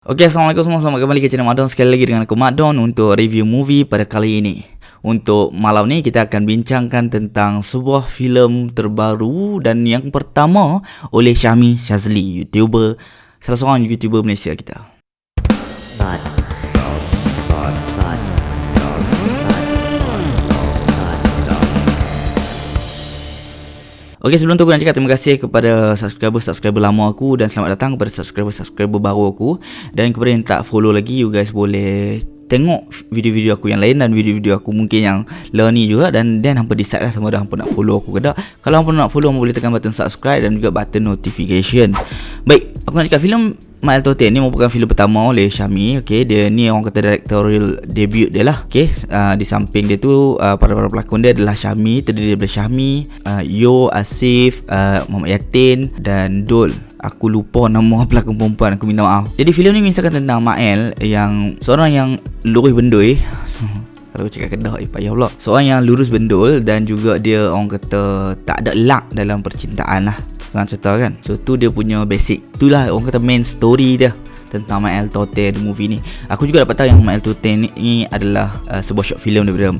Okey, Assalamualaikum semua. Selamat kembali ke channel Madon. Sekali lagi dengan aku Madon untuk review movie pada kali ini. Untuk malam ni kita akan bincangkan tentang sebuah filem terbaru dan yang pertama oleh Syahmi Shazli, YouTuber, salah seorang YouTuber Malaysia kita. Okey, sebelum tu aku nak cakap terima kasih kepada subscriber lama aku dan selamat datang kepada subscriber baru aku. Dan kepada yang tak follow lagi, you guys boleh tengok video-video aku yang lain dan video-video aku mungkin yang learning juga, dan hampa decide lah sama ada hampa nak follow aku ke tak. Kalau hampa nak follow, hampa boleh tekan button subscribe dan juga button notification. Baik, aku nak cakap filem My L.T.O.T. ni merupakan filem pertama oleh Syahmi. Okey, dia ni orang kata directorial debut dia lah. Okey, di samping dia tu para pelakon dia adalah Syahmi, terdiri daripada Syahmi, Yo, Asif, Muhammad Yatin dan Dol. Aku lupa nama pelakon perempuan, aku minta maaf. Jadi filem ni mengisahkan tentang Mael yang seorang yang lurus bendul. Kalau cakap Kedah, payah pula. Seorang yang lurus bendul dan juga dia orang kata tak ada luck dalam percintaan lah, senang cerita kan. So tu dia punya basic. Itulah orang kata main story dia tentang My L.T.O.T. the movie ni. Aku juga dapat tahu yang My L.T.O.T. ni adalah sebuah short film daripada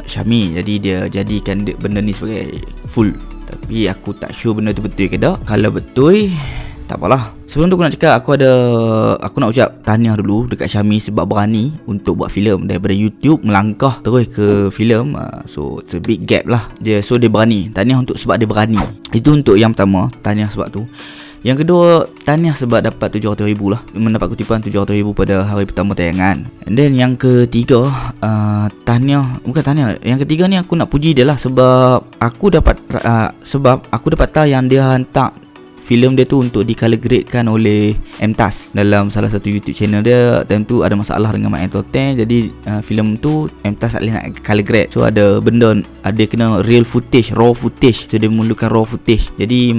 Syahmi. Jadi dia jadikan benda ni sebagai full. Tapi aku tak sure benda tu betul ke tak. Kalau betul, tak apalah. Sebelum tu aku nak cakap, aku nak ucap tahniah dulu dekat Syahmi sebab berani untuk buat filem daripada YouTube melangkah terus ke filem. So it's a big gap lah. So dia berani. Tahniah untuk sebab dia berani. Itu untuk yang pertama, tahniah sebab tu. Yang kedua, tahniah sebab dapat 700,000 lah. Mendapat kutipan 700,000 pada hari pertama tayangan. And then yang ketiga, bukan tahniah. Yang ketiga ni aku nak puji dia lah sebab aku dapat tahu yang dia hantar filem dia tu untuk di color gradekan oleh MTAS dalam salah satu YouTube channel dia. Time tu ada masalah dengan My L.T.O.T. Jadi filem tu MTAS tak boleh nak color grade. So ada benda, ada kena real footage, raw footage. So dia memerlukan raw footage. Jadi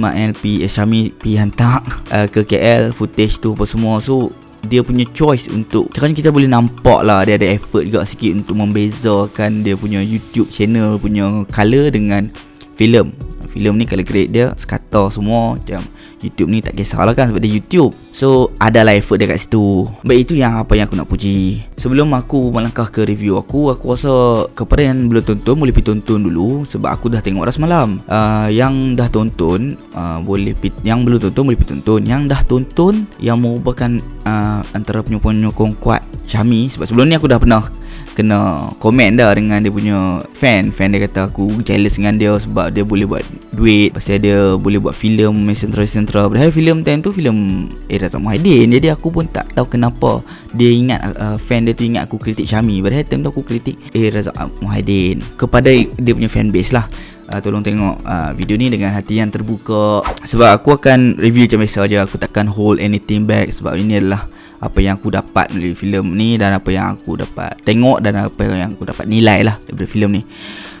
Syahmi pi hantar ke KL footage tu apa semua. So dia punya choice untuk caranya kita boleh nampak lah dia ada effort juga sikit untuk membezakan dia punya YouTube channel punya color dengan filem. Filem ni color grade dia sekata semua. Macam YouTube ni tak kisahlah kan sebab dia YouTube. So adalah effort dia kat situ. Baik, itu yang aku nak puji. Sebelum aku melangkah ke review aku rasa kepada yang belum tonton boleh pergi tonton dulu sebab aku dah tengok dah semalam. Yang dah tonton yang belum tonton boleh pergi tonton. Yang dah tonton yang merupakan antara penyokong kuat Syahmi, sebab sebelum ni aku dah pernah kena komen dah dengan dia punya fan dia kata aku jealous dengan dia sebab dia boleh buat duit, pasal dia boleh buat filem sentral. Padahal filem time tu filem Razak Muhaiddin. Jadi aku pun tak tahu kenapa dia ingat fan dia tu ingat aku kritik Syahmi. Padahal time tu aku kritik Razak Muhaiddin. Kepada dia punya fan base lah, tolong tengok video ni dengan hati yang terbuka sebab aku akan review macam biasa je. Aku takkan hold anything back sebab ini adalah apa yang aku dapat dari filem ni dan apa yang aku dapat tengok dan apa yang aku dapat nilai lah daripada filem ni.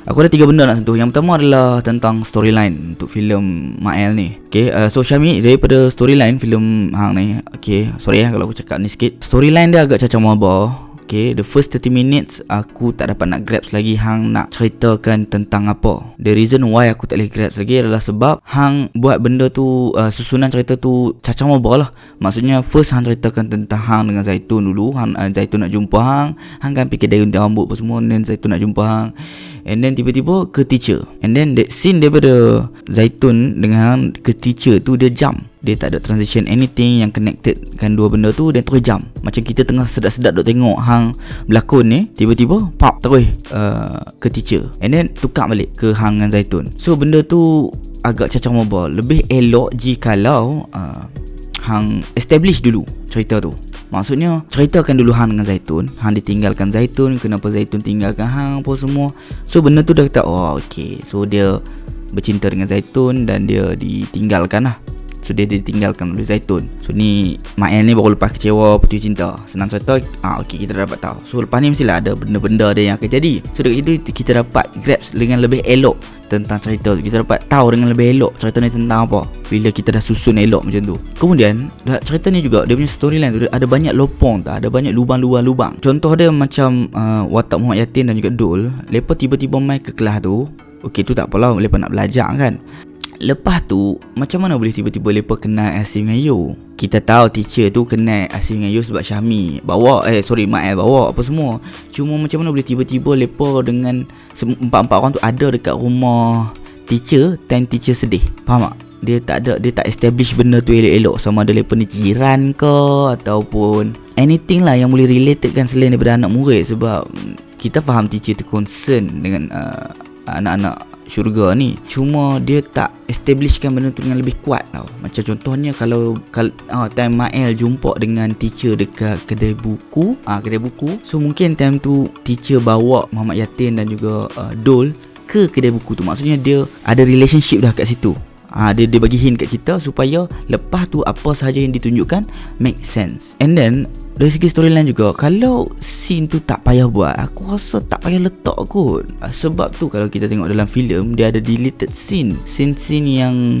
Aku ada 3 benda nak sentuh. Yang pertama adalah tentang storyline untuk filem Mael ni. Okay, so Syahmi daripada storyline filem hang ni, okay, sorry kalau aku cakap ni sikit. Storyline dia agak cacau maba. Okay, the first 30 minutes aku tak dapat nak grasp lagi hang nak ceritakan tentang apa. The reason why aku tak boleh grasp lagi adalah sebab hang buat benda tu, susunan cerita tu cacau maba lah. Maksudnya first hang ceritakan tentang hang dengan Zaitun dulu. Zaitun nak jumpa hang kan fikir daun rambut apa semua, then Zaitun nak jumpa hang. And then tiba-tiba ke teacher. And then that scene daripada Zaitun dengan hang ke teacher tu dia jump. Dia tak ada transition anything yang connected kan dua benda tu, dan terus jump. Macam kita tengah sedap-sedap duk tengok hang berlakon ni, tiba-tiba pop terus ke teacher. And then tukar balik ke hang dengan Zaitun. So benda tu agak cacau maba. Lebih elok jikalau hang establish dulu cerita tu. Maksudnya ceritakan dulu hang dengan Zaitun, hang ditinggalkan Zaitun, kenapa Zaitun tinggalkan hang apa semua. So benda tu dah kata oh okay, so dia bercinta dengan Zaitun dan dia ditinggalkan lah. So dia ditinggalkan oleh Zaitun. So ni Mael ni baru lepas kecewa putus cinta. Senang cerita, okay, kita dah dapat tahu. So lepas ni mestilah ada benda-benda dia yang akan jadi. So dekat situ kita dapat grasp dengan lebih elok tentang cerita tu. Kita dapat tahu dengan lebih elok cerita ni tentang apa bila kita dah susun elok macam tu. Kemudian cerita ni juga dia punya storyline tu ada banyak lopong tak, ada banyak lubang. Contoh dia macam watak Muhammad Yatin dan juga Dol. Lepas tiba-tiba main ke kelas tu, okay, tu tak apalah, lepas nak belajar kan. Lepas tu macam mana boleh tiba-tiba lepa kenal Asif dengan Yo? Kita tahu teacher tu kenal Asif dengan Yo sebab Syahmi bawa Mael bawa apa semua. Cuma macam mana boleh tiba-tiba lepa dengan empat-empat orang tu ada dekat rumah teacher time teacher sedih. Faham tak? Dia tak establish benda tu elok-elok, sama ada lepa ni jiran ke ataupun anything lah yang boleh relatedkan selain daripada anak murid. Sebab kita faham teacher tu concern dengan anak-anak syurga ni, cuma dia tak establishkan benda tu dengan lebih kuat tau. Macam contohnya kalau time Mael jumpa dengan teacher dekat kedai buku, so mungkin time tu teacher bawa Muhammad Yatin dan juga Dol ke kedai buku tu. Maksudnya dia ada relationship dah kat situ. Dia bagi hint kat kita supaya lepas tu apa sahaja yang ditunjukkan make sense. And then dari segi storyline juga, kalau scene tu tak payah buat, aku rasa tak payah letak kot. Sebab tu kalau kita tengok dalam filem, dia ada deleted scene yang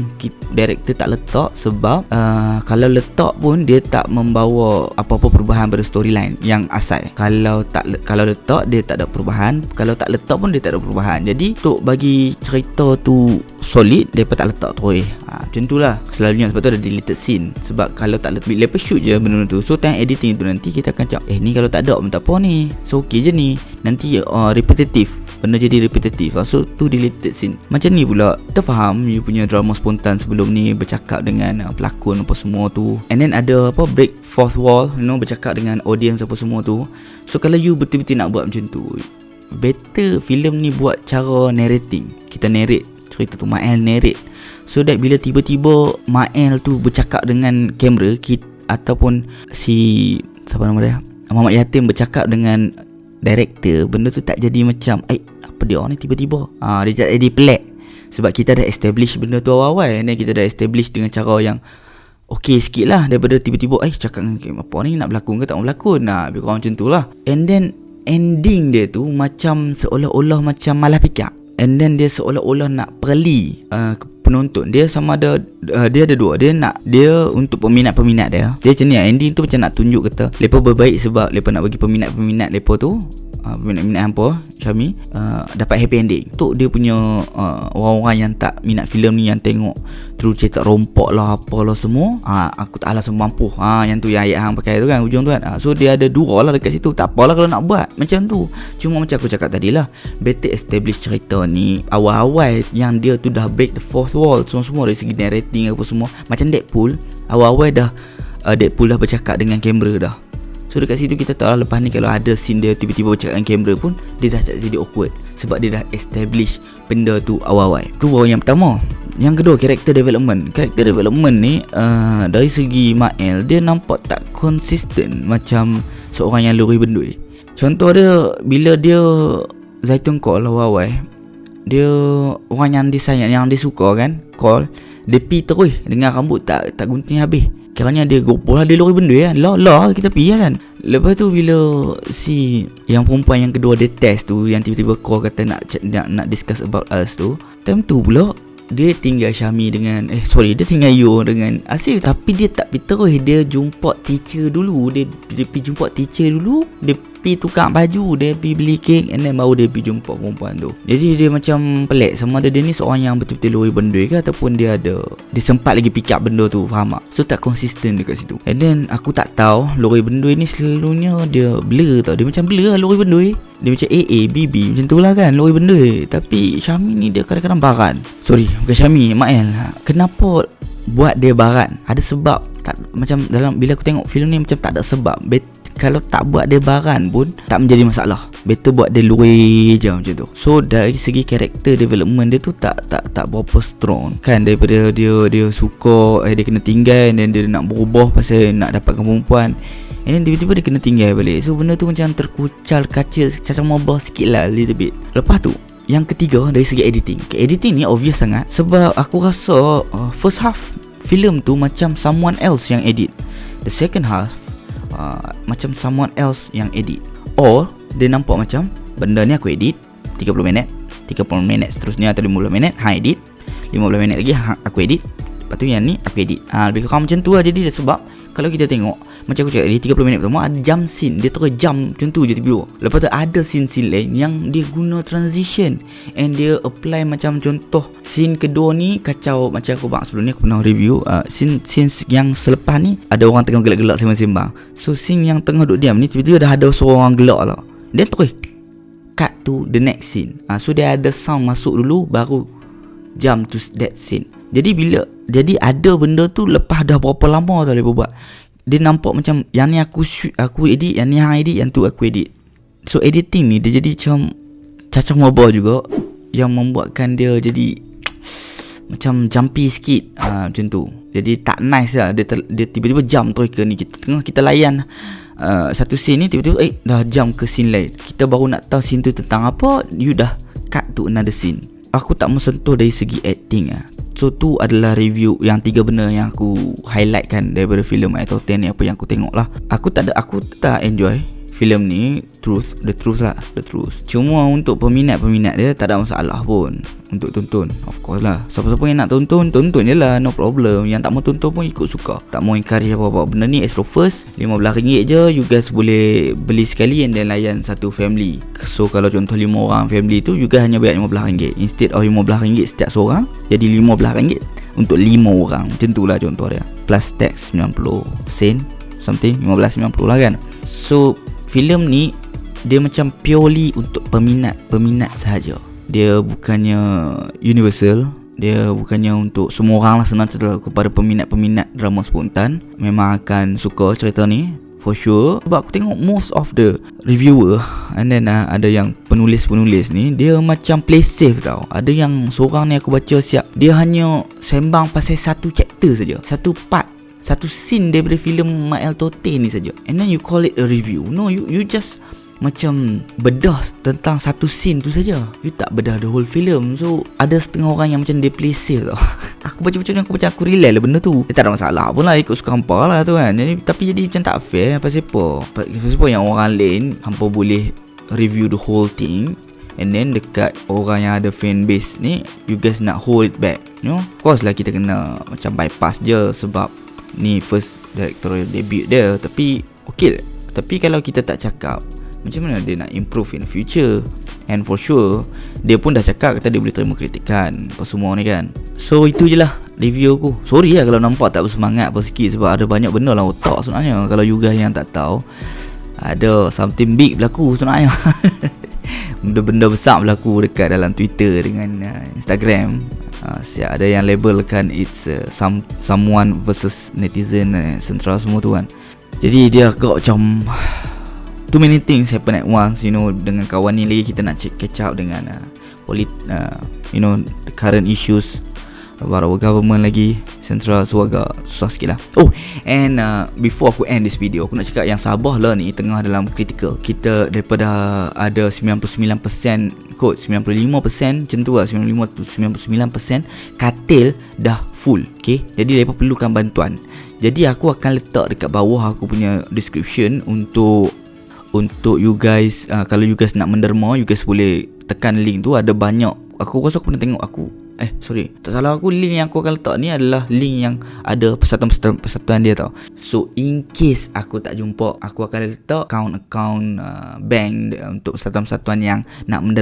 director tak letak. Sebab kalau letak pun dia tak membawa apa-apa perubahan pada storyline yang asal. Kalau letak dia tak ada perubahan, kalau tak letak pun dia tak ada perubahan. Jadi untuk bagi cerita tu solid, mereka tak letak terus. Macam tu lah selalunya. Sebab tu ada deleted scene. Sebab kalau tak letak, mereka shoot je benda tu. So time editing tu nanti kita akan cakap ni kalau tak ada pun tak apa ni, so okay je ni. Nanti repetitive, benda jadi repetitive. So tu deleted scene. Macam ni pula kita faham you punya drama spontan sebelum ni, bercakap dengan pelakon apa semua tu. And then ada break fourth wall, bercakap dengan audience apa semua tu. So kalau you betul-betul nak buat macam tu, better filem ni buat cara narrating. Kita narrate cerita tu, Mael narrate, so that bila tiba-tiba Mael tu bercakap dengan kamera ataupun si siapa nama dia, Muhammad Yatim bercakap dengan director, benda tu tak jadi macam apa dia ni tiba-tiba dia tak jadi pelik. Sebab kita dah establish benda tu awal-awal, dan kita dah establish dengan cara yang okey sikit lah, daripada tiba-tiba cakap dengan apa ni, nak berlakon ke tak mau berlakon, lebih kurang macam tu lah. And then ending dia tu macam seolah-olah macam malah pikir. And then dia seolah-olah nak perli penonton. Dia sama ada dia ada dua. Dia untuk peminat-peminat dia macam ni ending tu macam nak tunjuk kata lepa berbaik sebab lepa nak bagi peminat-peminat lepa tu, peminat-peminat hampa Syahmi dapat happy ending. Untuk dia punya orang-orang yang tak minat filem ni, yang tengok terus cerita rompak lah apalah semua, aku tak alah semua mampu, yang tu yang ayat hang pakai tu kan hujung tu kan. So dia ada dua lah dekat situ. Tak apalah kalau nak buat macam tu. Cuma macam aku cakap tadi lah, better establish cerita ni awal-awal yang dia tu dah break the fourth wall semua dari segi narrating apa semua. Macam Deadpool, awal-awal dah Deadpool dah bercakap dengan kamera dah. So dekat situ kita tahu lepas ni kalau ada scene dia tiba-tiba bercakap dengan kamera pun, dia dah tak jadi awkward. Sebab dia dah establish benda tu awal-awal. Tu baru yang pertama. Yang kedua, character development. Character development ni dari segi Mael, dia nampak tak konsisten macam seorang yang luri bendui. Contoh dia, bila dia Zaitun call awal-awal, dia orang yang dia sayang, yang dia suka kan, call, dia pi terus dengan rambut tak gunting habis. Kiranya dia gopoh lah, dia lori benda kan. Lah kita pergi kan. Lepas tu bila si yang perempuan yang kedua dia test tu, yang tiba-tiba call kata nak discuss about us tu, time tu pula dia tinggal Syahmi dengan dia tinggal Yo dengan Asif. Tapi dia tak pergi terus, dia jumpa teacher dulu. Dia pergi jumpa teacher dulu, dia pergi tukar baju, dia pergi beli kek, and then baru dia pergi jumpa perempuan tu. Jadi dia macam pelik, sama ada dia ni seorang yang betul-betul lori bendui ke, ataupun dia sempat lagi pick up benda tu, faham tak? So tak konsisten dekat situ. And then aku tak tahu, lori bendui ni selalunya dia blur tau. Dia macam blur lah lori bendui. Dia macam AA, BB macam tu lah kan, lori bendui. Tapi Syahmi ni dia kadang-kadang baran. Sorry, bukan Syahmi, Mael. Kenapa buat dia barat? Ada sebab tak, macam dalam bila aku tengok filem ni macam tak ada sebab. Kalau tak buat dia baran pun tak menjadi masalah. Better buat dia luri je macam tu. So dari segi character development dia tu tak berapa strong kan, daripada dia suka dia kena tinggal, dan dia nak berubah pasal nak dapatkan perempuan, and then tiba-tiba dia kena tinggal balik. So benda tu macam terkucal kaca cacang mabah sikit lah, little bit. Lepas tu yang ketiga, dari segi editing. Editing ni obvious sangat, sebab aku rasa first half filem tu macam someone else yang edit. The second half macam someone else yang edit. Or dia nampak macam benda ni aku edit 30 minit seterusnya, atau 15 minit edit, 15 minit lagi aku edit, lepas tu yang ni aku edit. Lebih kurang macam tu lah. Jadi dia sebab kalau kita tengok Macam aku cakap, di 30 minit pertama ada jump scene, dia terus jump macam tu je tiba-tiba. Lepas tu ada scene-scene lain yang dia guna transition, and dia apply macam contoh scene kedua ni kacau. Macam aku sebelum ni aku pernah review scene yang selepas ni ada orang tengah gelak-gelak sembang-sembang. So scene yang tengah duduk diam ni tiba-tiba dah ada seorang gelak lah. Then terus cut to the next scene. So dia ada sound masuk dulu baru jump to that scene. Jadi ada benda tu lepas dah berapa lama tau dia buat. Dia nampak macam yang ni aku edit, yang ni hang edit, yang tu aku edit. So editing ni dia jadi macam cacang wabah juga, yang membuatkan dia jadi macam jumpy sikit, macam tu. Jadi tak nice lah. Dia tiba-tiba jump terus ke ni, kita layan satu scene ni, tiba-tiba dah jump ke scene lain. Kita baru nak tahu scene tu tentang apa, you dah cut to another scene. Aku tak mau sentuh dari segi acting lah. So tu adalah review yang 3 benda yang aku highlightkan daripada filem Atau 10 ni, apa yang aku tengok lah. Aku tak enjoy filem ni, the truth. Cuma untuk peminat-peminat dia tak ada masalah pun untuk tonton. Of course lah, siapa-siapa yang nak tonton je lah, no problem. Yang tak mau tonton pun ikut suka. Tak mau encourage apa-apa. Benda ni Astro First, RM15 je. You guys boleh beli sekali and then layan satu family. So kalau contoh 5 orang family tu, you guys hanya bayar RM15. Instead of RM15 setiap seorang, jadi RM15 untuk 5 orang. Macam tu lah contoh dia. Plus tax 90 sen something, 15.90 lah kan. So filem ni dia macam purely untuk peminat sahaja. Dia bukannya universal, dia bukannya untuk semua orang lah. Senang cerita kepada peminat drama spontan memang akan suka cerita ni for sure. Sebab aku tengok most of the reviewer and then ada yang penulis ni, dia macam play safe tau. Ada yang seorang ni aku baca siap, dia hanya sembang pasal satu chapter saja, satu part, satu scene daripada filem Mael Tote ni saja, and then you call it a review. No, you just macam bedah tentang satu scene tu saja. You tak bedah the whole film. So ada setengah orang yang macam dia play safe tau. Aku baca ni, aku relate lah benda tu. Tak ada masalah pun lah, ikut suka hampa lah tu kan. Tapi jadi macam tak fair. Pasal apa yang orang lain hampa boleh review the whole thing, and then dekat orang yang ada fan base ni, you guys nak hold it back, you know. Of course lah kita kena macam bypass je, sebab ni first directorial debut dia. Tapi okay, tapi kalau kita tak cakap macam mana dia nak improve in the future, and for sure dia pun dah cakap kata dia boleh terima kritikan apa semua ni kan. So itu je lah review aku. Sorry lah kalau nampak tak bersemangat apa sikit, sebab ada banyak benda lah otak sebenarnya. Kalau you guys yang tak tahu, ada something big berlaku sebenarnya. Benda-benda besar berlaku dekat dalam Twitter dengan Instagram. Ada yang labelkan it's someone versus netizen, central semua tu kan. Jadi dia agak macam too many things happen at once, you know. Dengan kawan ni lagi kita nak catch up dengan you know, the current issues about our government lagi, central. So agak susah sikit lah. Oh, and before aku end this video, aku nak cakap yang Sabah lah ni tengah dalam critical. Kita daripada ada 99% kot, 95% macam tu lah, 95-99% katil dah full. Okay, jadi mereka perlukan bantuan. Jadi aku akan letak dekat bawah aku punya description untuk you guys, kalau you guys nak menderma, you guys boleh tekan link tu. Ada banyak, aku rasa aku pernah tengok, tak salah aku, link yang aku akan letak ni adalah link yang ada persatuan dia tau. So in case aku tak jumpa, aku akan letak account bank untuk persatuan-persatuan yang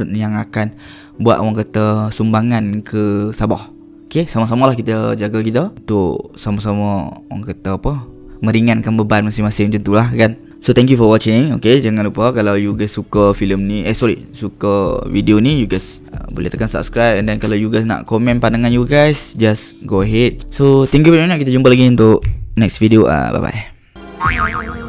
yang akan buat orang kata sumbangan ke Sabah. Okay, sama-sama lah kita jaga kita untuk sama-sama orang kata apa, meringankan beban masing-masing, macam tu lah kan. So thank you for watching. Okay, jangan lupa kalau you guys suka filem ni, suka video ni, you guys boleh tekan subscribe. And then kalau you guys nak komen pandangan you guys, just go ahead. So thank you very much. Kita jumpa lagi untuk next video. Bye bye.